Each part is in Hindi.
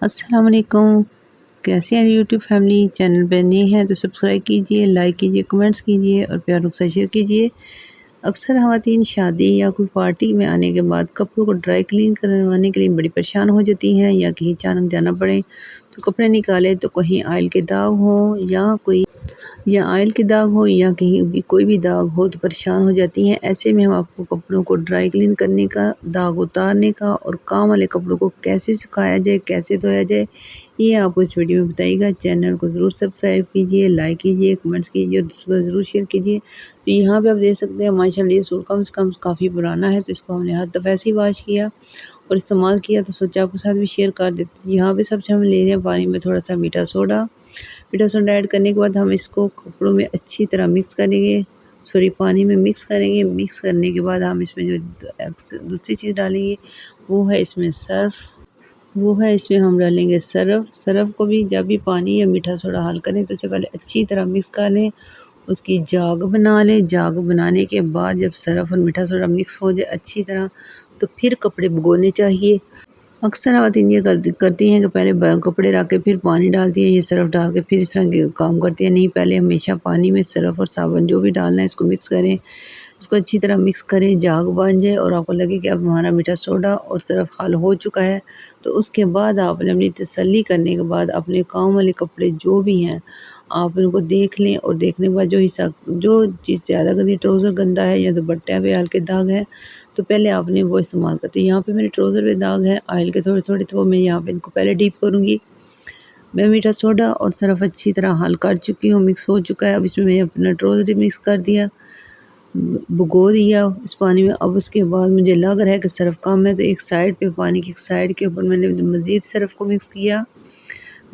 अस्सलाम वालेकुम। कैसे हैं यूट्यूब फैमिली? चैनल पे नए हैं तो सब्सक्राइब कीजिए, लाइक कीजिए, कमेंट्स कीजिए और प्यारों से शेयर कीजिए। अक्सर ख़वातीन शादी या कोई पार्टी में आने के बाद कपड़ों को ड्राई क्लीन करवाने के लिए बड़ी परेशान हो जाती हैं, या कहीं अचानक जाना पड़े तो कपड़े निकाले तो कहीं ऑयल के दाग हों या ऑयल के दाग हो या कहीं भी कोई भी दाग हो तो परेशान हो जाती हैं। ऐसे में हम आपको कपड़ों को ड्राई क्लीन करने का, दाग उतारने का और काम वाले कपड़ों को कैसे सुखाया जाए, कैसे धोया जाए, ये आपको इस वीडियो में बताइएगा। चैनल को ज़रूर सब्सक्राइब कीजिए, लाइक कीजिए, कमेंट्स कीजिए और दूसरों को ज़रूर शेयर कीजिए। तो यहाँ पे आप देख सकते हैं माशाल्लाह ये सूट कम से कम काफ़ी पुराना है, तो इसको हमने हर दफ़ा ऐसे ही वॉश किया और इस्तेमाल किया, तो सोचा आपके साथ भी शेयर कर देते। यहाँ पे सबसे हम ले रहे हैं पानी में थोड़ा सा मीठा सोडा ऐड करने के बाद हम इसको कपड़ों में अच्छी तरह मिक्स करेंगे, पानी में मिक्स करेंगे। मिक्स करने के बाद हम इसमें जो दूसरी चीज़ डालेंगे वो है इसमें हम डालेंगे सरफ़ को भी जब भी पानी या मीठा सोडा हल करें तो इससे पहले अच्छी तरह मिक्स कर लें, उसकी जाग बना लें। जाग बनाने के बाद जब सरफ़ और मीठा सोडा मिक्स हो जाए अच्छी तरह, तो फिर कपड़े भिगोने चाहिए। अक्सर औरतें ये गलती करती हैं कि पहले कपड़े रख के फिर पानी डालती हैं, ये सरफ़ डाल के फिर इस तरह के काम करती हैं। नहीं, पहले हमेशा पानी में सरफ़ और साबुन जो भी डालना है इसको मिक्स करें, इसको अच्छी तरह मिक्स करें, जाग बन जाए और आपको लगे कि अब हमारा मीठा सोडा और सरफ़ हल हो चुका है, तो उसके बाद आपने अपनी तसल्ली करने के बाद अपने काम वाले कपड़े जो भी हैं आप उनको देख लें और देखने के बाद जो चीज़ ज़्यादा गंदी, ट्राउज़र गंदा है या दुपट्टे पे हल्के दाग है, तो पहले आपने वो इस्तेमाल करते हैं। यहाँ पे मेरे ट्राउज़र पे दाग है ऑयल के थोड़े-थोड़े, तो मैं यहाँ पे इनको पहले डीप करूँगी। मैं मीठा सोडा और सरफ़ अच्छी तरह हल कर चुकी हूँ, मिक्स हो चुका है। अब इसमें मैंने अपना ट्राउज़र मिक्स कर दिया, भिगो दिया इस पानी में। अब उसके बाद मुझे लग रहा है कि सरफ़ कम है, तो एक साइड पे पानी की एक साइड के ऊपर मैंने मज़ीद सरफ़ को मिक्स किया।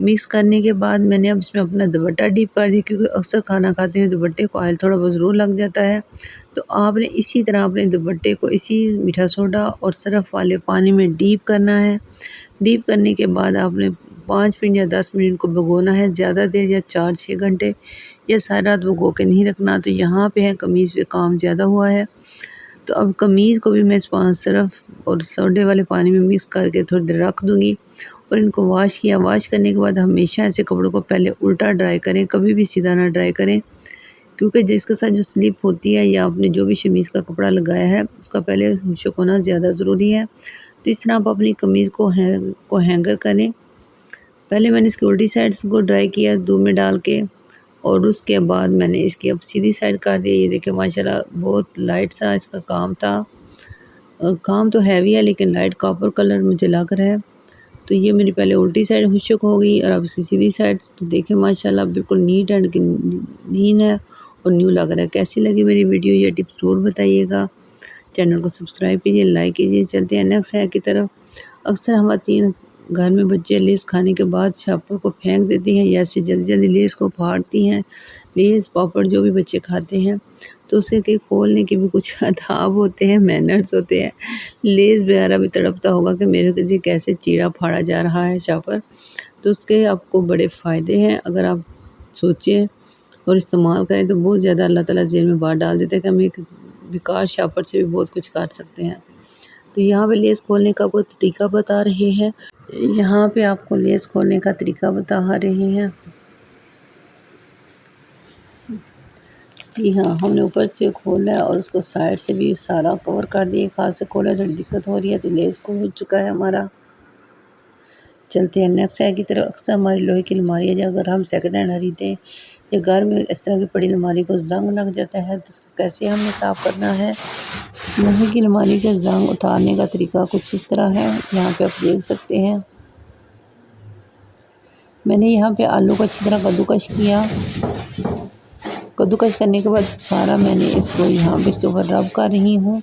मिक्स करने के बाद मैंने अब इसमें अपना दुपट्टा डीप कर दिया, क्योंकि अक्सर खाना खाते हुए दुपट्टे को ऑयल थोड़ा बहुत ज़रूर लग जाता है। तो आपने इसी तरह अपने दुपट्टे को इसी मीठा सोडा और सरफ़ वाले पानी में डीप करना है। डीप करने के बाद आपने 5 मिनट या 10 मिनट को भिगोना है, ज़्यादा देर या 4-6 घंटे या सारी रात भिगो के नहीं रखना। तो यहाँ पे है कमीज़ पे काम ज़्यादा हुआ है, तो अब कमीज़ को भी मैं इस सरफ़ और सोडे वाले पानी में मिक्स करके थोड़ी देर रख दूँगी और इनको वॉश किया। वॉश करने के बाद हमेशा ऐसे कपड़ों को पहले उल्टा ड्राई करें, कभी भी सीधा ना ड्राई करें, क्योंकि जिसके साथ जो स्लिप होती है या आपने जो भी शमीज़ का कपड़ा लगाया है उसका पहले खुशक होना ज़्यादा ज़रूरी है। तो इस तरह आप अपनी कमीज़ को हैंगर करें। पहले मैंने इसकी उल्टी साइड को ड्राई किया दूध में डाल के, और उसके बाद मैंने इसकी अब सीधी साइड कर दिया। ये देखिए माशाल्लाह बहुत लाइट सा इसका काम था। काम तो हैवी है लेकिन लाइट कॉपर कलर मुझे लग रहा है। तो ये मेरी पहले उल्टी साइड खुशक हो गई और अब इसकी सीधी साइड, तो देखें माशाल्लाह बिल्कुल नीट एंड क्लीन है और न्यू लग रहा है। कैसी लगी मेरी वीडियो, ये टिप्स ज़रूर बताइएगा। चैनल को सब्सक्राइब कीजिए, लाइक कीजिए। चलते हैं नेक्स्ट है की तरफ। अक्सर ख़वातीन घर में बच्चे लेस खाने के बाद शापर को फेंक देती हैं या ऐसे जल्दी लेस को फाड़ती हैं। लेस पापड़ जो भी बच्चे खाते हैं, तो उसे के खोलने के भी कुछ आदाब होते हैं, मैनर्स होते हैं। लेस बेचारा भी तड़पता होगा कि मेरे जी कैसे चीरा फाड़ा जा रहा है शापर। तो उसके आपको बड़े फ़ायदे हैं, अगर आप सोचें और इस्तेमाल करें तो बहुत ज़्यादा अल्लाह ताला जेब में बात डाल देता है कि हम एक बेकार शापर से भी बहुत कुछ काट सकते हैं। तो यहाँ पे लेस खोलने का आपको तरीका बता रहे हैं। यहाँ पे आपको लेस खोलने का तरीका बता रहे हैं। जी हाँ, हमने ऊपर से खोला है और उसको साइड से भी सारा कवर कर दिया। एक हाथ से खोला, थोड़ी दिक्कत हो रही है, तो लेस को हो चुका है हमारा। चलते हैं नेक्स्ट है की तरफ। अक्सर हमारी लोहे की अलमारी है, अगर हम सेकंड हैंड खरीदें या घर में इस तरह की पड़ी अलमारी को जंग लग जाता है, तो उसको कैसे हमें साफ़ करना है। लोहे की अलमारी के जंग उतारने का तरीका कुछ इस तरह है, यहाँ पे आप देख सकते हैं। मैंने यहाँ पे आलू को अच्छी तरह कद्दूकश किया। कद्दूकश करने के बाद सारा मैंने इसको यहाँ पे इसके ऊपर रब कर रही हूँ।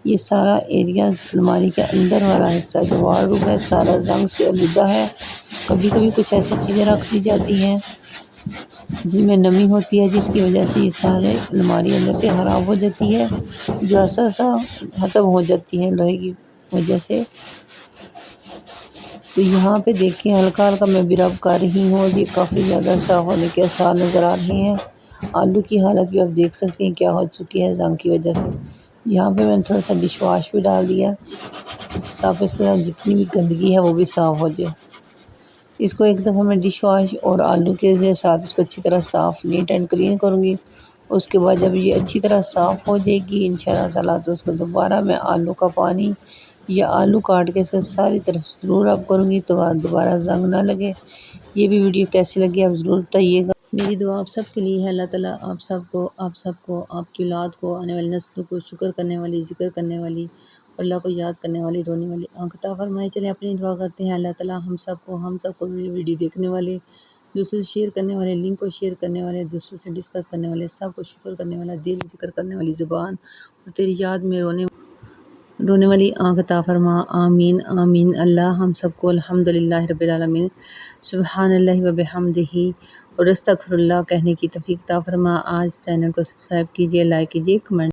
ये सारा एरिया अलमारी के अंदर वाला हिस्सा जो वार्डरोब है सारा जंग से आलूदा है। कभी कभी कुछ ऐसी चीज़ें रख दी जाती हैं जिनमें नमी होती है, जिसकी वजह से ये सारे अलमारी अंदर से ख़राब हो जाती है, जो ऐसा ख़त्म हो जाती है लोहे की वजह से। तो यहाँ पे देखिए हल्का हल्का मैं भी रब कर रही हूँ और ये काफ़ी ज़्यादा साफ़ होने के आसार नज़र आ रहे हैं। आलू की हालत भी आप देख सकते हैं क्या हो चुकी है जंग की वजह से। यहाँ पे मैंने थोड़ा सा डिश वाश भी डाल दिया ताकि इसके साथ जितनी भी गंदगी है वो भी साफ़ हो जाए। इसको एक दफ़ा मैं डिश वाश और आलू के साथ इसको अच्छी तरह साफ़ नीट एंड क्लीन करूँगी। उसके बाद जब ये अच्छी तरह साफ़ हो जाएगी इंशाअल्लाह ताला तो उसको दोबारा मैं आलू का पानी या आलू काट के इसका सारी तरफ ज़रूर रब करूँगी तो दोबारा ज़ंग ना लगे। ये भी वीडियो कैसी लगी आप ज़रूर बताइएगा। मेरी दुआ आप सब के लिए है, अल्लाह ताला आप सबको आपकी औलाद को आने वाली नस्लों को शुक्र करने वाली, ज़िक्र करने वाली, अल्लाह को याद करने वाली, रोने वाली आँख अता फरमाए। चलें अपनी दुआ करते हैं, अल्लाह ताला हम सबको मेरी वीडियो देखने वाले, दूसरों से शेयर करने वाले, लिंक को शेयर करने वाले, दूसरों से डिस्कस करने वाले, सबको शुक्र करने वाला दिल, ज़िक्र करने वाली ज़ुबान और तेरी याद में रोने वाली आँख अता फरमा। आमीन आमीन। अल्लाह हम सबको अल्हम्दुलिल्लाह रब्बिल आलमीन सुब्हानल्लाहि व बिहम्दिही और अस्तगफिरुल्लाह कहने की तौफीक अता फरमा। आज चैनल को सब्सक्राइब कीजिए, लाइक कीजिए, कमेंट